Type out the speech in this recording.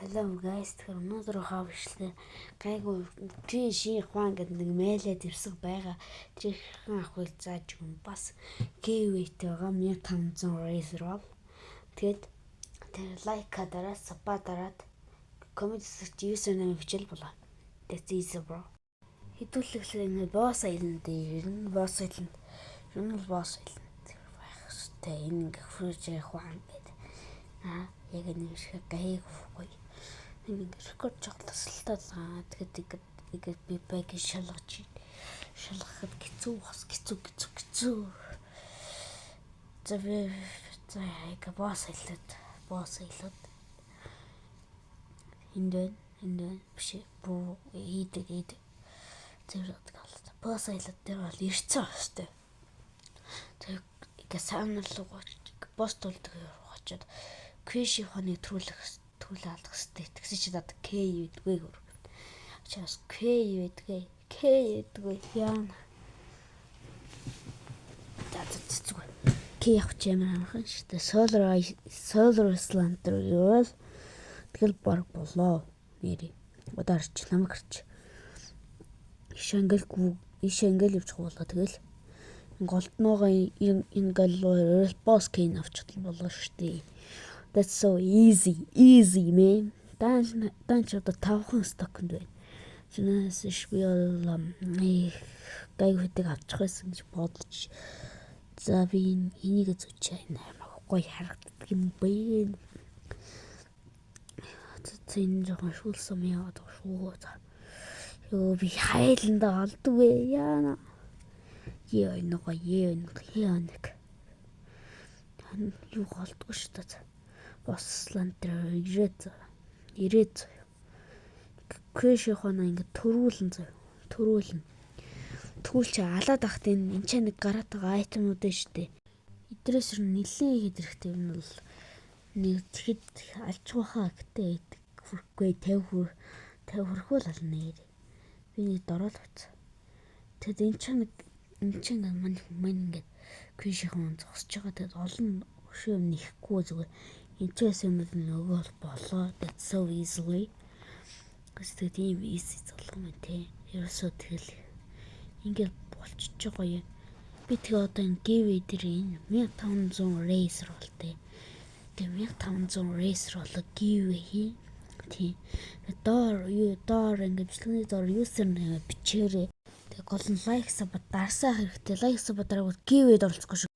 Hello guys, тэгэхээр өнөөдөр хавшлаа гайгүй чи ши хаан гэдэг нэг мэйлээд ивсэг байгаа. Чихэн авахыг зааж өгнө. Бас giveaway байгаа 1500 raise roll. Тэгээд тэр лайка дараа сапа дараад коммент секцэд username хичээл болоо. That's easy bro. Хэдүүлэхлээр ингэ босс айланд ирнэ. Босс айланд. Энэ босс айланд байх хэвээр энэ ингээ фрижээ хаан гэдэг. Яг нэг шиг гайгүй. Нэг рекорд жагласлаа. Тэгээд би баг шалгаж шалгахад хэцүү бас хэцүү. За яг босс айлууд энд биш буу ийдэг зэрэг галт босс айлууд дээр бол ирцэн өстэй. Тэгээд санаалгаа босс тулдаг очоод квиши хоны төлөөлөх хэвтэй. Тэгсэн чи даа К үйдгүй гөр. Ачаас К үйдгүй яана. Цэцгүй. К явах юм анхан шүү дээ. Solar Slantер юу л тэгэл баг болоо. Нэрээ. Ударч намагч. Ишангэл явчих болоо тэгэл голдноогоо ингээл босс кейн авчихлаа болоо шүү дээ. That's so easy man. Дан ч одоо 5хан стокнд байна. Чинээс би бол гайхдаг авчих байсан гэж бодож. За би энийг зүчээ наймаа гоё харагддаг юм бэ. Зин жоохон шүүлсэн яваад шүү. Ёо би хайланда олдгүй яана. Нэг юу голдгүй шүү дээ. Бослантер ирээд крэш хоноо ингэ төрүүлэн түүл чи алаад ахт энэ ч нэг гараад байгаа айтемууд ээ штэ. Эдрээс нэлээд хэрэгтэй юм бол нэг тэгэхэд алж бахаа гэдэг хүрхгүй 50 хүрхүүл ална нэр. Би нэг дорол бац. Тэгэд энэ ч нэг мань ингэ крэш хоноо зогсож байгаа. Тэгэд олон өшөө нэхгүй зүгээр энэчээс юм нөгөө болоо. That's so easily. Гэвч тийм easy золгом юм те. Ерөөсөө тэгэл ингээд болчихж байгаа юм. Би тэгээ одоо энэ giveaway дээр энэ 1500 raise rollтэй. Тэгээ 1500 raise roll giveaway тийм. Доор ингээд бичлэгний доор username бичээрэй. Тэгээ гол нь like саб дарсаа хэрэгтэй. Like саб дараагүй giveaway-д оролцохгүй шүү.